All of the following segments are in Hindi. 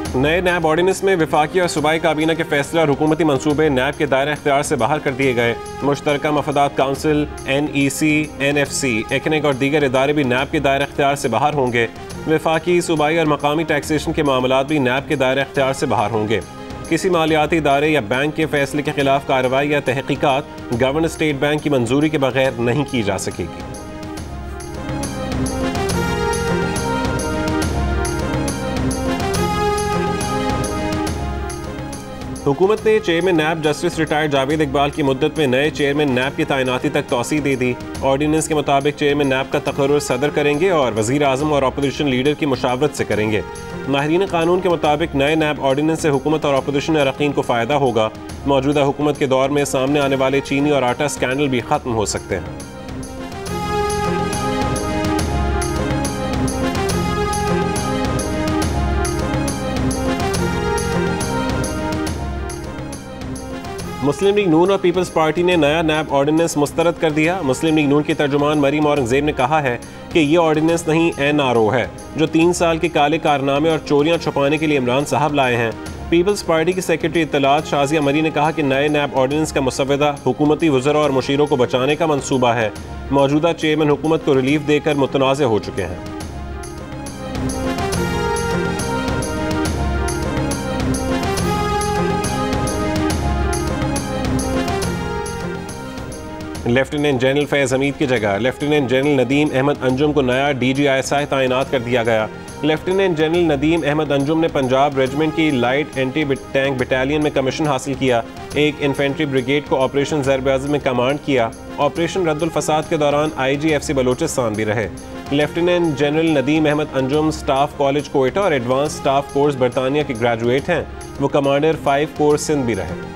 नए नैब ऑर्डिनेंस में वफाकी और सूबाई काबीना के फैसले और हुकूमती मनसूबे नैब के दायरा इख्तियार से बाहर कर दिए गए। मुश्तरका मफादात काउंसिल, NEC, NFC, ECNEC और दीगर इदारे भी नैब के दायरा इख्तियार से बाहर होंगे। वफाकी, सूबाई और मकामी टैक्सेशन के मामलात भी नैब के दायरा इख्तियार से बाहर होंगे। किसी मालियाती इदारे या बैंक के फैसले के खिलाफ कार्रवाई या तहकीकात गवर्नर स्टेट बैंक की मंजूरी के बगैर नहीं की जा सकेगी। हुकूमत ने chairman NAB justice retired Javed Iqbal की मुद्दत में नए चेयरमैन नैब की तैनाती तक तौसीह दे दी। ऑर्डिनेंस के मुताबिक चेयरमैन नैब का तकर्रुर सदर करेंगे और वज़ीर आज़म और अपोजिशन लीडर की मुशावरत से करेंगे। माहिरीन कानून के मुताबिक नए नैब ऑर्डिनेंस से हुकूमत और अपोजिशन अरकान को फ़ायदा होगा। मौजूदा हुकूमत के दौर में सामने आने वाले चीनी और आटा स्कैंडल भी ख़त्म हो सकते हैं। मुस्लिम लीग नून और पीपल्स पार्टी ने नया नैब ऑर्डिनेंस मुस्तरद कर दिया। मुस्लिम लीग नून की तर्जुमान मरीम औरंगजेब ने कहा है कि ये ऑर्डिनेंस नहीं NRO है जो 3 साल के काले कारनामे और चोरियां छुपाने के लिए इमरान साहब लाए हैं। पीपल्स पार्टी की सेक्रेटरी इत्तलात शाजिया मरी ने कहा कि नए नैब ऑर्डिनेंस का मुसव्वदा हुकूमती वज़रा और मुशीरों को बचाने का मंसूबा है। मौजूदा चेयरमैन हुकूमत को रिलीफ देकर मुतनाज़ हो चुके हैं। लेफ्टिनेंट जनरल फैज़ हमीद की जगह लेफ्टिनेंट जनरल नदीम अहमद अंजुम को नया DGISI तैनात कर दिया गया। लेफ्टिनेंट जनरल नदीम अहमद अंजुम ने पंजाब रेजिमेंट की लाइट एंटी टैंक बटालियन में कमीशन हासिल किया। एक इन्फेंट्री ब्रिगेड को ऑपरेशन ज़रब-ए-अज़म में कमांड किया। ऑपरेशन रद्दुल फसाद के दौरान IGFC बलोचिस्तान भी रहे। Lieutenant general Nadeem Ahmed Anjum staff college Quetta और एडवांस स्टाफ कोर्स बरतानिया के ग्रेजुएट हैं। वो कमांडर 5 कोर्स सिंध भी रहे।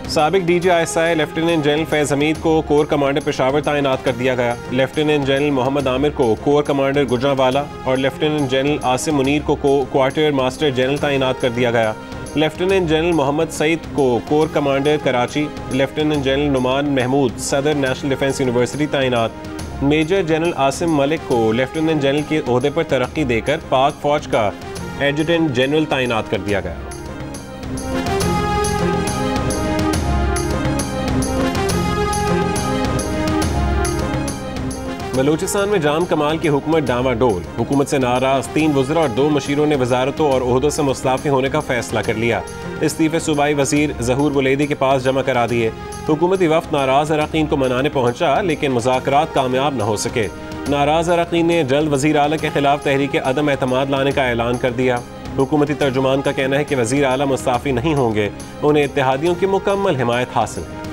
साबिक DGISI लेफ्टिनेंट जनरल फैज़ हमीद को कोर कमांडर पेशावर तैनात कर दिया गया। लेफ्टिनेंट जनरल मोहम्मद आमिर को कोर कमांडर गुजरांवाला और लेफ्टिनेंट जनरल आसिम मुनीर को क्वार्टर मास्टर जनरल तैनात कर दिया गया। लेफ्टिनेंट जनरल मोहम्मद सईद को corps commander Karachi, lieutenant general Nauman Mahmood सदर नेशनल डिफेंस यूनिवर्सिटी तैनात। मेजर जनरल आसिम मलिक को लेफ्टिनेंट जनरल के ओहदे पर तरक्की देकर पाक फौज का एडजुटेंट जनरल तैनात कर दिया गया। बलूचिस्तान में जाम कमाल की हुकूमत डामाडोल। हुकूमत से नाराज 3 वज़रा और 2 मशीरों ने वजारतों और ओहदों से मुस्तफ़ी होने का फैसला कर लिया। इस्तीफ़े सूबाई वज़ीर ज़हूर बुलैदी के पास जमा करा दिए। हुकूमती वफ़द नाराज़ अरकान को मनाने पहुंचा लेकिन मुज़ाकरात कामयाब न हो सके। नाराज़ अरकान ने जल्द वज़ीर आला के खिलाफ तहरीक अदम एतमाद लाने का ऐलान कर दिया। हुकूमती तर्जुमान का कहना है कि वज़ीर आला मुस्तफ़ी नहीं होंगे, उन्हें इत्तेहादियों की मुकम्मल हिमायत हासिल है।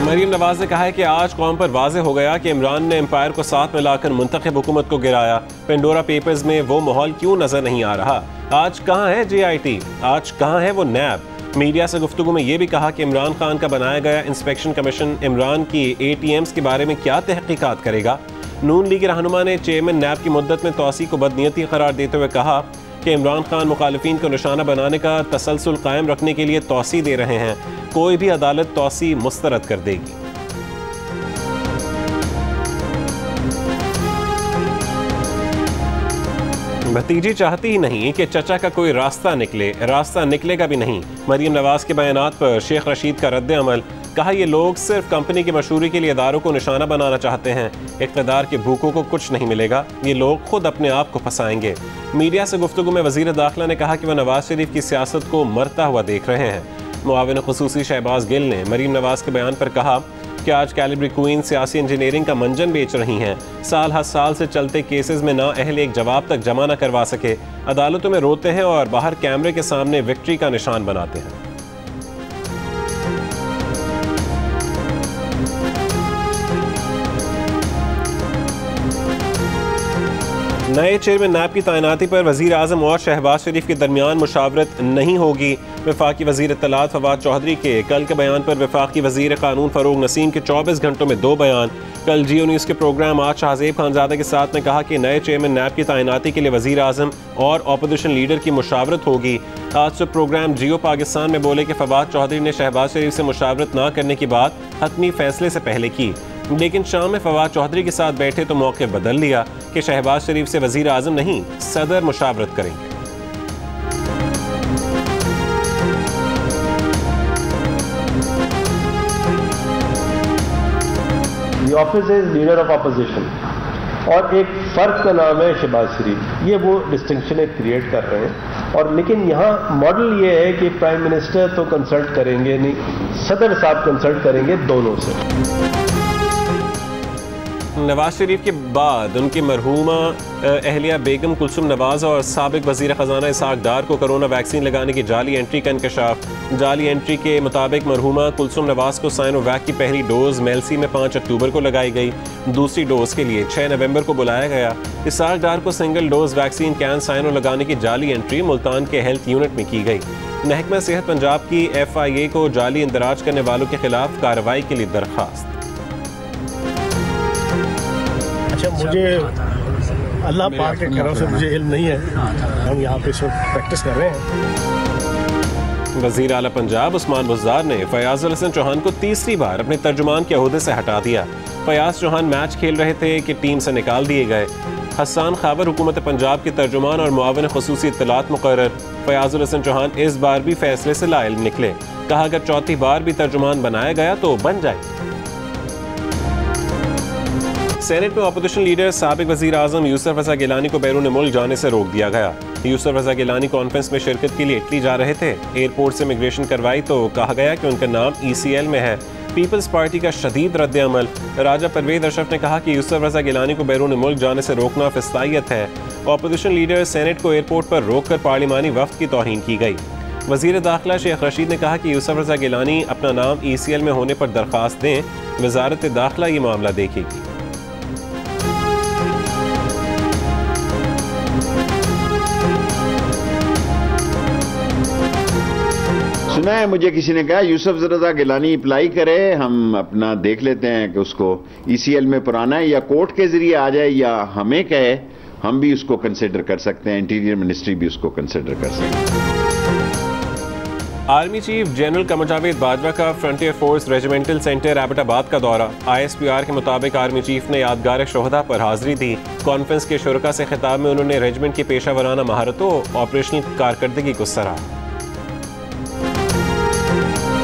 मरीम नवाज ने कहा है कि आज कौम पर वाज़ेह हो गया कि इमरान ने एम्पायर को साथ में लाकर मुंतखब हुकूमत को गिराया। पेंडोरा पेपर्स में वो माहौल क्यों नजर नहीं आ रहा? आज कहाँ है JIT? आज कहाँ है वो नैब? मीडिया से गुफ्तगू में ये भी कहा कि इमरान खान का बनाया गया इंस्पेक्शन कमीशन इमरान की ATMs के बारे में क्या तहकीकात करेगा? नून लीग रहनुमा ने चेयरमैन नैब की मुद्दत में तौसी को बदनीयती करार देते हुए कहा कि इमरान खान मुखालिफिन को निशाना बनाने का तसलसल कायम रखने के लिए तौसी दे रहे हैं। कोई भी अदालत तौसी मुस्तरद कर देगी। भतीजी चाहती ही नहीं कि चचा का कोई रास्ता निकले, रास्ता निकलेगा भी नहीं। मरीम नवाज के बयानात पर शेख रशीद का रद्द अमल। कहा ये लोग सिर्फ कंपनी की मशहूरी के लिए इदारों को निशाना बनाना चाहते हैं। इक़्तिदार के भूखों को कुछ नहीं मिलेगा, ये लोग खुद अपने आप को फंसाएंगे। मीडिया से गुफ्तगू में वज़ीर दाखिला ने कहा कि वह नवाज शरीफ की सियासत को मरता हुआ देख रहे हैं। मुआविन ख़ुसूसी शहबाज गिल ने मरीम नवाज के बयान पर कहा कि आज कैलिब्री क्वीन सियासी इंजीनियरिंग का मंजन बेच रही हैं। साल हर साल से चलते केसेस में ना अहल एक जवाब तक जमा न करवा सके, अदालतों में रोते हैं और बाहर कैमरे के सामने विक्ट्री का निशान बनाते हैं। नए चेयरमैन नैब की तैनाती पर वज़ीर आज़म और शहबाज शरीफ के दरमियान मुशावरत नहीं होगी। वफाकी वज़ीर इत्तलात फवाद चौधरी के कल के बयान पर वफाकी वज़ीर क़ानून फ़रूग नसीम के 24 घंटों में 2 बयान। कल जियो न्यूज़ के प्रोग्राम आज शाहज़ेब खानज़ादा के साथ में कहा कि नए चेयरमैन नैब की तैनाती के लिए वज़ीर आज़म और अपोजिशन लीडर की मुशावरत होगी। आज से प्रोग्राम जियो पाकिस्तान में बोले कि फवाद चौधरी ने शहबाज शरीफ से मुशावरत न करने की बात हतमी फैसले से पहले की, लेकिन शाम में फवाद चौधरी के साथ बैठे तो मौके बदल लिया कि शहबाज शरीफ से वज़ीर आज़म नहीं सदर मुशावरत करेंगे। The office is leader of opposition और एक फर्क का नाम है शहबाज शरीफ। ये वो डिस्टिंक्शन क्रिएट कर रहे हैं। और लेकिन यहाँ मॉडल ये है कि प्राइम मिनिस्टर तो कंसल्ट करेंगे नहीं, सदर साहब कंसल्ट करेंगे दोनों से। नवाज शरीफ के बाद उनकी मरहूमा अहलिया बेगम कुलसुम नवाज और साबिक वज़ीर ख़जाना इसहाक डार को कोरोना वैक्सीन लगाने की जाली एंट्री का इंकशाफ। जाली एंट्री के मुताबिक मरहूमा कुलसुम नवाज को साइनोवैक की पहली डोज मेलसी में 5 अक्टूबर को लगाई गई। दूसरी डोज के लिए 6 नवंबर को बुलाया गया। इसहाक डार को single dose vaccine CanSino लगाने की जाली एंट्री मुल्तान के हेल्थ यूनिट में की गई। महकमा सेहत पंजाब की FIA को जाली इंदराज करने वालों के खिलाफ कार्रवाई के लिए दरख्वास्त। अच्छा, मुझे अल्लाह पाक के करम से मुझे इल्म नहीं है, हम यहाँ पे सब प्रैक्टिस कर रहे हैं। वज़ीर आला पंजाब उस्मान बुज़दार ने फयाज़ उल हसन चौहान को तीसरी बार अपने तर्जुमान के ओहदे से हटा दिया। फयाज़ चौहान मैच खेल रहे थे कि टीम से निकाल दिए गए। हसन खाबर हुकूमत पंजाब के तर्जुमान और मुआविन खुसूसी इत्तलात मुकर्रर। फयाज़ उल हसन चौहान इस बार भी फैसले से लाइल निकले। कहा अगर चौथी बार भी तर्जुमान बनाया गया तो बन जाए। सेनेट में अपोजिशन लीडर साबिक वज़ीर आज़म यूसुफ रज़ा गिलानी को बैरून मुल्क जाने से रोक दिया गया। यूसुफ रज़ा गिलानी कॉन्फ्रेंस में शिरकत के लिए इटली जा रहे थे। एयरपोर्ट से इमिग्रेशन करवाई तो कहा गया कि उनका नाम ECL में है। पीपल्स पार्टी का शदीद रद्द-ए-अमल। राजा परवेज अशरफ ने कहा कि यूसुफ रज़ा गिलानी को बैरून मुल्क जाने से रोकना फिस्तायत है। अपोजिशन लीडर सेनेट को एयरपोर्ट पर रोक कर पार्लिमानी वफ्द की तौहीन की गई। वज़ीर दाखिला शेख रशीद ने कहा कि यूसुफ रज़ा गिलानी अपना नाम ECL में होने पर दरख्वास्त दें, वज़ारत दाखिला ये मामला देखेगी। सुना है मुझे किसी ने कहा यूसुफ रज़ा गिलानी अप्लाई करे, हम अपना देख लेते हैं कि उसको ECL में पुराना है या कोर्ट के जरिए आ जाए या हमें कहे, हम भी उसको कंसिडर कर सकते हैं, इंटीरियर मिनिस्ट्री भी उसको कंसिडर कर सकते हैं। Army chief general Qamar Javed Bajwa का frontier force regimental centre Abbottabad का दौरा। ISPR के मुताबिक आर्मी चीफ ने यादगार शोहदा पर हाजिरी दी। कॉन्फ्रेंस के शुरका से खिताब में उन्होंने रेजिमेंट की पेशा वराना महारतों ऑपरेशनल कारकर्दगी को सराहा।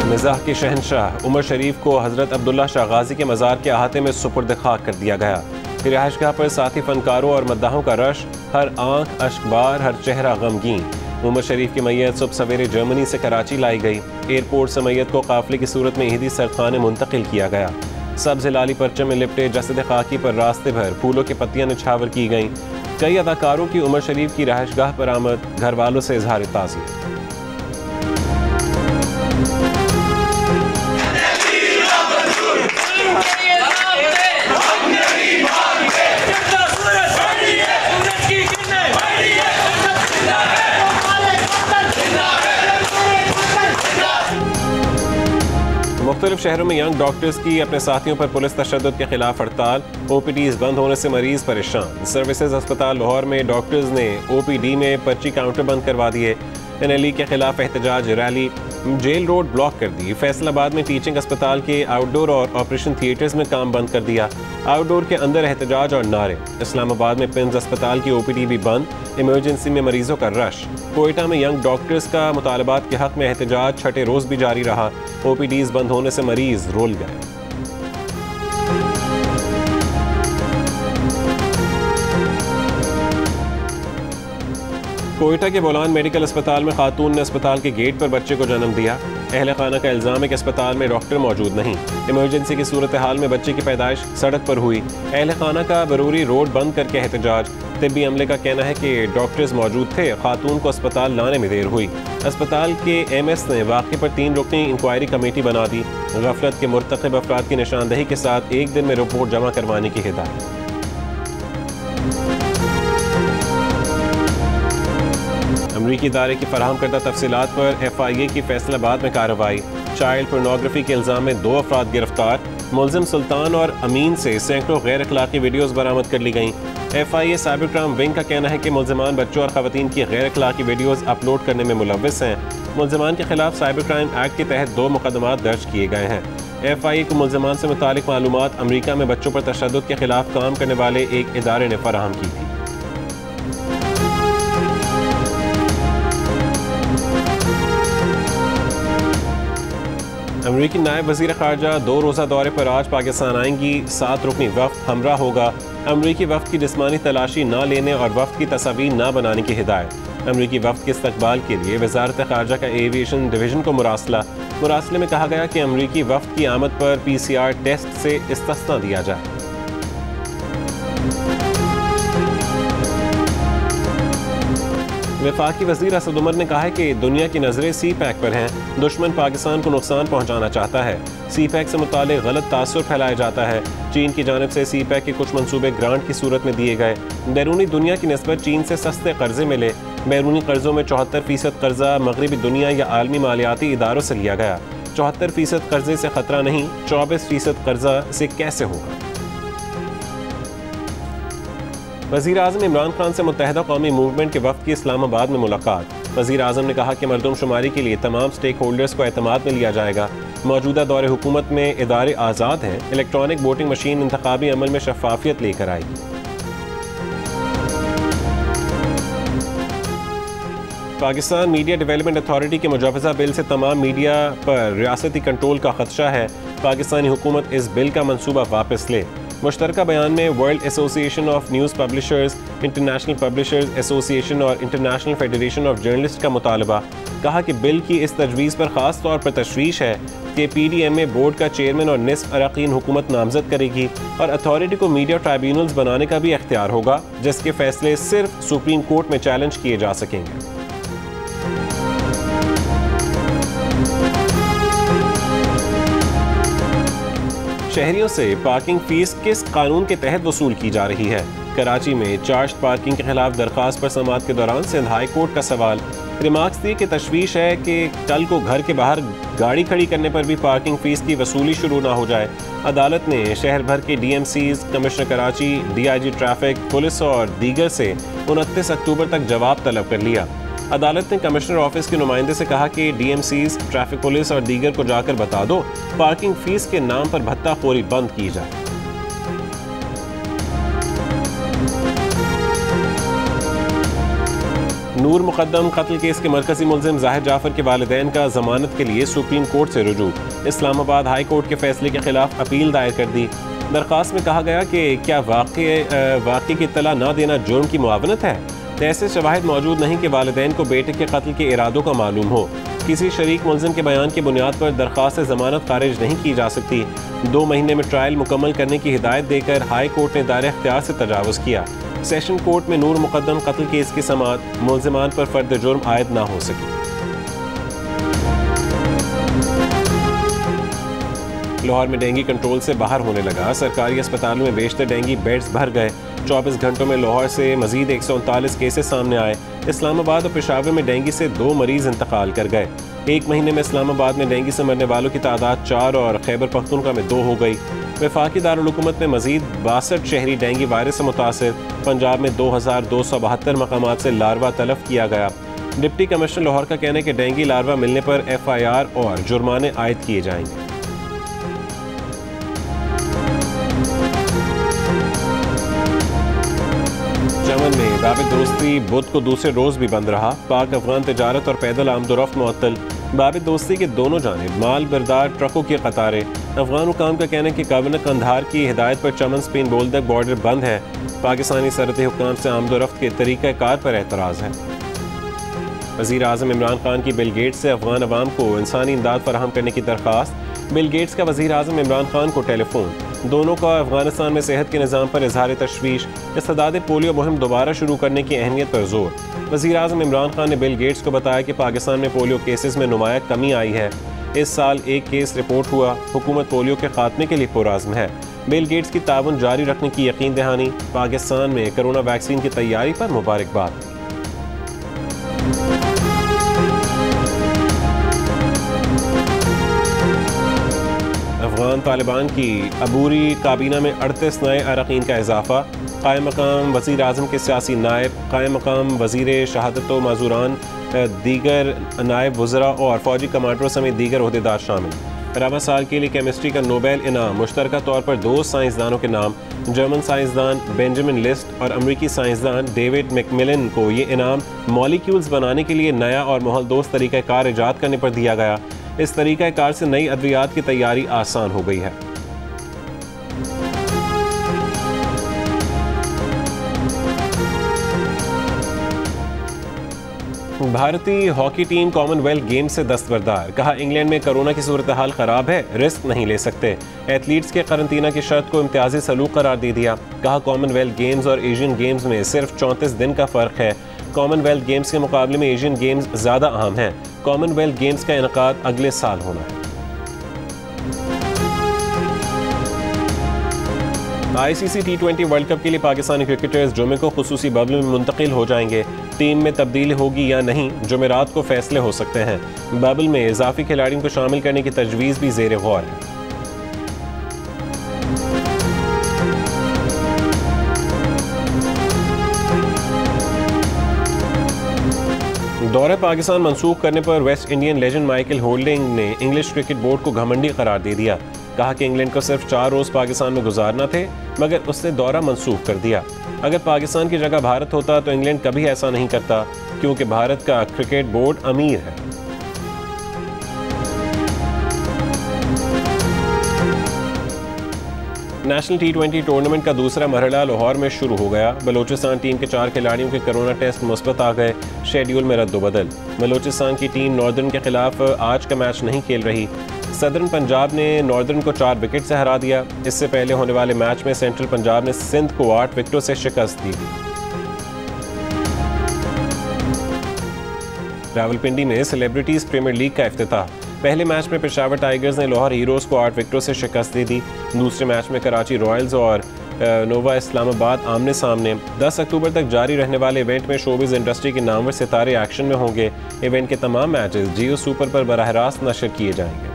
मिज़ाह के शहनशाह उमर शरीफ को हज़रत अब्दुल्ला शाह गाजी के मज़ार के अहाते में सुपुर्द खाक कर दिया गया। रिहाइशगाह पर साथी फनकारों और मद्दाहों का रश, हर आंख अश्कबार, हर चेहरा गमगीन। उमर शरीफ की मैयत सुबह सवेरे जर्मनी से कराची लाई गई। एयरपोर्ट से मैयत को काफिले की सूरत में ईदी सरखाने मुंतकिल किया गया। सब्ज़ लाली परचम में लिपटे जसद खाकी पर रास्ते भर फूलों की पत्तियां निछावर की गईं। कई अदाकारों की उमर शरीफ की रिहाइशगाह पर आमद, घर वालों से इजहार ताज़ियत। मुख्तलिफ शहरों में यंग डॉक्टर्स की अपने साथियों पर पुलिस तशद्दुद के खिलाफ हड़ताल। OPDs बंद होने से मरीज परेशान। सर्विसेज अस्पताल लाहौर में डॉक्टर्स ने OPD में पर्ची काउंटर बंद करवा दिए। NLE के खिलाफ एहतजाज रैली। जेल रोड ब्लॉक कर दी। फैसलाबाद में टीचिंग अस्पताल के आउटडोर और ऑपरेशन थिएटर्स में काम बंद कर दिया। आउटडोर के अंदर एहतजाज और नारे। इस्लामाबाद में पिम्स अस्पताल की OPD भी बंद। इमरजेंसी में मरीजों का रश। कोयटा में यंग डॉक्टर्स का मुतालबात के हक में एहतजाज छठे रोज भी जारी रहा। OPDs बंद होने से मरीज रोल गए। कोयटा के बोलान मेडिकल अस्पताल में खातून ने अस्पताल के गेट पर बच्चे को जन्म दिया। अहले खाना का इल्ज़ाम है कि अस्पताल में डॉक्टर मौजूद नहीं। इमरजेंसी की सूरत हाल में बच्चे की पैदाइश सड़क पर हुई। अहले खाना का बरूरी रोड बंद करके एहतजाज। तिब्बी अमले का कहना है कि डॉक्टर्स मौजूद थे, खातून को अस्पताल लाने में देर हुई। अस्पताल के MS ने वाक़े पर 3 रुकनी इंक्वायरी कमेटी बना दी। गफलत के मुर्तकिब अफराद की निशानदही के साथ 1 दिन में रिपोर्ट जमा करवाने की हिदायत। अमरीकी इदारे की फराहम करदा तफसीलात पर FIA की फैसलाबाद में कार्रवाई। चाइल्ड पोर्नोग्राफी के इल्जाम में 2 अफराद गिरफ्तार। मुलजिम सुल्तान और अमीन से सैकड़ों गैर अखलाकी वीडियोज़ बरामद कर ली गईं। FIA साइबर क्राइम विंग का कहना है कि मुलजिमान बच्चों और खवातीन की गैर अखलाकी वीडियोज़ अपलोड करने में मुलव्विस हैं। मुलजिमान के खिलाफ साइबर क्राइम एक्ट के तहत 2 मुकदमात दर्ज किए गए हैं। FIA को मुलजिमान से मुतालिक मालूमात अमरीका में बच्चों पर तशद्दुद के खिलाफ काम करने वाले एक इदारे ने फराहम की थी। अमरीकी नायब वज़ीर ख़ारजा 2 रोज़ा दौरे पर आज पाकिस्तान आएंगी। 7 रुकनी वफ़द हमरा होगा। अमरीकी वफ़द की जिस्मानी तलाशी न लेने और वफ़द की तस्वीर न बनाने की हिदायत। अमरीकी वफ़द के इस्तकबाल के लिए वज़ारत ख़ारजा का एविएशन डिवीज़न को मुरासले में कहा गया कि अमरीकी वफ़द की आमद पर PCR टेस्ट से इस्तिस्ना दिया जाए। वफाकी वज़ीर असद उमर ने कहा है कि दुनिया की नज़रें CPEC पर हैं। दुश्मन पाकिस्तान को नुकसान पहुँचाना चाहता है। CPEC से मुतालिक गलत तासुर फैलाया जाता है। चीन की जानिब से CPEC के कुछ मनसूबे ग्रांट की सूरत में दिए गए। बैरूनी दुनिया की निस्बत चीन से सस्ते कर्जे मिले। बैरूनी कर्जों में 74% कर्जा मगरबी दुनिया या आलमी मालियाती इदारों से लिया गया। 74% कर्जे से खतरा नहीं, 24% कर्जा से कैसे होगा। वज़ीर आज़म इमरान खान से मुत्तहिदा कौमी मूवमेंट के वफ़द की इस्लामाबाद में मुलाकात। वज़ीर आज़म ने कहा कि मरदमशुमारी के लिए तमाम स्टेक होल्डर्स को एतमाद में लिया जाएगा। मौजूदा दौरे हुकूमत में इदारे आज़ाद हैं। इलेक्ट्रॉनिक वोटिंग मशीन इंतखाबी अमल में शफाफियत लेकर आएगी। पाकिस्तान मीडिया डेवलपमेंट अथॉरिटी के मुजवज़ा बिल से तमाम मीडिया पर रियासती कंट्रोल का खदशा है। पाकिस्तानी हुकूमत इस बिल का मनसूबा वापस ले। मुश्तरका बयान में world association of news publishers, international publishers association और इंटरनेशनल फेडरेशन ऑफ जर्नलिस्ट का मुतालबा। कहा कि बिल की इस तजवीज़ पर ख़ास तौर पर तशवीश है कि PDMA बोर्ड का चेयरमैन और निस्फ अरकान हुकूमत नामजद करेगी और अथॉरिटी को मीडिया ट्राइब्यूनल्स बनाने का भी इख्तियार होगा, जिसके फैसले सिर्फ सुप्रीम कोर्ट में चैलेंज किए जा सकेंगे। शहरियों से पार्किंग फीस किस कानून के तहत वसूल की जा रही है। कराची में चार्ज पार्किंग के खिलाफ दरखास्त पर समाअत के दौरान सिंध हाई कोर्ट का सवाल। रिमार्क्स दिए कि तशवीश है कि कल को घर के बाहर गाड़ी खड़ी करने पर भी पार्किंग फीस की वसूली शुरू ना हो जाए। अदालत ने शहर भर के DMCs, commissioner Karachi, DIG traffic, police और दीगर से 29 अक्टूबर तक जवाब तलब कर लिया। अदालत ने कमिश्नर ऑफिस के नुमाइंदे से कहा कि DMCs, ट्रैफिक पुलिस और दीगर को जाकर बता दो पार्किंग फीस के नाम पर भत्ताखोरी बंद की जाए। नूर मुकद्दम कत्ल केस के मरकजी मुलजिम जाहिर जाफर के वालिदैन का जमानत के लिए सुप्रीम कोर्ट से रुजू। इस्लामाबाद हाई कोर्ट के फैसले के खिलाफ अपील दायर कर दी। दरख्वास्त में कहा गया कि क्या वाक़े की इत्तला न देना जुर्म की मुआवनत है। ऐसे शवाहिद मौजूद नहीं कि वालिदैन को बेटे के कत्ल के इरादों का मालूम हो। किसी शरीक मुलजिम के बयान की बुनियाद पर दरख्वास्त जमानत खारिज नहीं की जा सकती। 2 महीने में ट्रायल मुकम्मल करने की हिदायत देकर हाई कोर्ट ने दायरे इख्तियार से तजावुज़ किया। सेशन कोर्ट में नूर मुकद्दम कत्ल केस की समाअत, मुलजिमान पर फर्द जुर्म आयद ना हो सकी। लाहौर में डेंगू कंट्रोल से बाहर होने लगा। सरकारी अस्पतालों में बेशतर डेंगू बेड्स भर गए। 24 घंटों में लाहौर से मजीद 139 केसेस सामने आए। इस्लामाबाद और पेशावर में डेंगू से 2 मरीज इंतकाल कर गए। 1 महीने में इस्लामाबाद में डेंगू से मरने वालों की तादाद 4 और खैबर पख्तूनख्वा में 2 हो गई। वफाकी दारुल हुकूमत में मजीद 62 शहरी डेंगू वायरस से मुतासिर। पंजाब में 2272 मकामात से लार्वा तलफ किया गया। डिप्टी कमिश्नर लाहौर का कहना है कि डेंगू लार्वा मिलने पर FIR और जुर्माने आयद किए जाएंगे। यमन में बाब दोस्ती बुध को दूसरे रोज भी बंद रहा। पाक अफगान तजारत और पैदल आमदोरफ्त मुअत्तल। बाब दोस्ती के दोनों जानिब माल बरदार ट्रकों की कतारें। अफगान हुकाम का कहना है कि गवर्नर कंधार की हिदायत पर चमन स्पेन बोल्दक बॉर्डर बंद है। पाकिस्तानी सरहदी हुकाम से आमदोरफ्त के तरीक़ाकार पर एतराज़ है। वज़ीर आज़म इमरान खान की बिल गेट्स से अफगान अवाम को इंसानी इमदाद फराहम करने की दरख्वास्त। बिल गेट्स का वज़ीर आज़म इमरान खान को टेलीफोन। दोनों का अफगानिस्तान में सेहत के निज़ाम पर इजहार तशवीश। इस्तेदाद पोलियो मुहिम दोबारा शुरू करने की अहमियत पर जोर। वज़ीर आज़म इमरान खान ने बिल गेट्स को बताया कि पाकिस्तान में पोलियो केसेस में नुमाया कमी आई है। इस साल 1 केस रिपोर्ट हुआ। हुकूमत पोलियो के खात्मे के लिए पुरआज़्म है। बिल गेट्स की ताउन जारी रखने की यकीन दहानी। पाकिस्तान में कोरोना वैक्सीन की तैयारी पर मुबारकबाद। अफगान तालिबान की अबूरी काबीना में 38 नए अरकान का इजाफा। कायम मकाम वज़ीर आज़म के सियासी नायब, कायम मकाम वज़ीर शहादत व माजूरान, दीगर नायब वज़रा और फौजी कमांडरों समेत दीगर ओहदेदार शामिल। रवा साल के लिए केमिस्ट्री का नोबेल इनाम मुश्तरका तौर पर 2 साइंसदानों के नाम, जर्मन साइंसदान बेंजामिन लिस्ट और अमरीकी साइंसदान डेविड मैकमिलन को ये इनाम मॉलिक्यूल्स बनाने के लिए नया और माहौल दोस्त तरीक़ाकार ईजाद करने पर दिया गया। इस तरीक़ाकार से नई अद्वियात की तैयारी आसान हो गई है। भारतीय हॉकी टीम कॉमनवेल्थ गेम्स से दस्तबरदार। कहा इंग्लैंड में कोरोना की सूरत हाल खराब है, रिस्क नहीं ले सकते। एथलीट्स के करंतना की शर्त को इम्तियाजी सलूक करार दे दिया। कहा कॉमनवेल्थ गेम्स और एशियन गेम्स में सिर्फ 34 दिन का फ़र्क है। कॉमनवेल्थ गेम्स के मुकाबले में एशियन गेम्स ज़्यादा अहम हैं। कॉमनवेल्थ गेम्स का इनेकाद अगले साल होना है। ICC T20 वर्ल्ड कप के लिए पाकिस्तानी क्रिकेटर्स जुमे को खुसूसी बबल में मुंतकिल हो जाएंगे। टीम में तब्दीली होगी या नहीं, जुमेरात को फैसले हो सकते हैं। बबल में इजाफी खिलाड़ियों को शामिल करने की तजवीज़ भी ज़ेर गौर है। दौरे पाकिस्तान मंसूख करने पर West Indian legend Michael holding ने इंग्लिश क्रिकेट बोर्ड को घमंडी करार दे दिया। कहा कि इंग्लैंड को सिर्फ 4 रोज़ पाकिस्तान में गुजारना थे, मगर उसने दौरा मंसूख कर दिया। अगर पाकिस्तान की जगह भारत होता तो इंग्लैंड कभी ऐसा नहीं करता, क्योंकि भारत का क्रिकेट बोर्ड अमीर है। नेशनल T20 टूर्नामेंट का दूसरा मरहला लाहौर में शुरू हो गया। बलूचिस्तान टीम के 4 खिलाड़ियों के कोरोना टेस्ट मुस्बत आ गए। शेड्यूल में रद्दोबदल। बलूचिस्तान की टीम नॉर्दर्न के खिलाफ आज का मैच नहीं खेल रही। सदर्न पंजाब ने नॉर्दर्न को 4 विकेट से हरा दिया। इससे पहले होने वाले मैच में सेंट्रल पंजाब ने सिंध को 8 विकेटों से शिकस्त दी। रावलपिंडी में सेलिब्रिटीज प्रीमियर लीग का इफ्तिताह। पहले मैच में पेशावर टाइगर्स ने लाहौर हीरोज़ को 8 विकेटों से शिकस्त दे दी। दूसरे मैच में कराची रॉयल्स और नोवा इस्लामाबाद आमने सामने। 10 अक्टूबर तक जारी रहने वाले इवेंट में शोबिज़ इंडस्ट्री के नामवर सितारे एक्शन में होंगे। इवेंट के तमाम मैचेस जियो सुपर पर बराह रास्त नशर किए जाएंगे।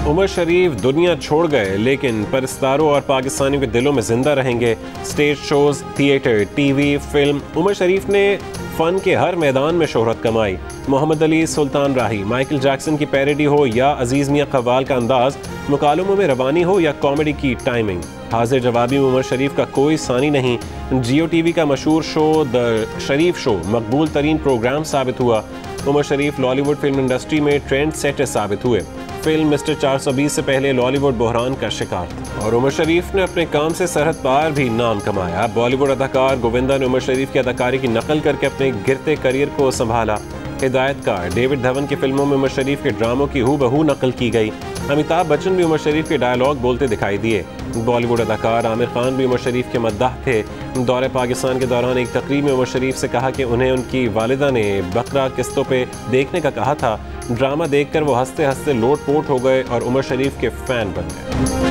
उमर शरीफ दुनिया छोड़ गए, लेकिन परस्तारों और पाकिस्तानियों के दिलों में जिंदा रहेंगे। Stage shows, theatre, TV, film, Umar Sharif ने फ़न के हर मैदान में शोहरत कमाई। मोहम्मद अली, सुल्तान राही, माइकल जैक्सन की पैरोडी हो या अजीज़ मियां कव्वाल का अंदाज, मुकालमों में रवानी हो या कॉमेडी की टाइमिंग, हाजिर जवाबी में उमर शरीफ का कोई सानी नहीं। जियो टीवी का मशहूर शो द शरीफ शो मकबूल तरीन प्रोग्राम साबित हुआ। उमर शरीफ लॉलीवुड फिल्म इंडस्ट्री में ट्रेंड सेटर साबित हुए। फिल्म मिस्टर 420 से पहले लॉलीवुड बहरान का शिकार था और उमर शरीफ ने अपने काम से सरहद पार भी नाम कमाया। बॉलीवुड अदाकार गोविंदा ने उमर शरीफ की अदाकारी की नकल करके अपने गिरते करियर को संभाला। हिदायतकार डेविड धवन की फिल्मों में उमर शरीफ के ड्रामों की हूबहू नकल की गई। अमिताभ बच्चन भी उमर शरीफ के डायलॉग बोलते दिखाई दिए। बॉलीवुड अदाकार आमिर खान भी उमर शरीफ के मद्दाह थे। दौरे पाकिस्तान के दौरान एक तकरीब में उमर शरीफ से कहा कि उन्हें उनकी वालिदा ने बकरा किस्तों पे देखने का कहा था। ड्रामा देखकर वो हंसते हंसते लोट पोट हो गए और उमर शरीफ के फैन बन गए।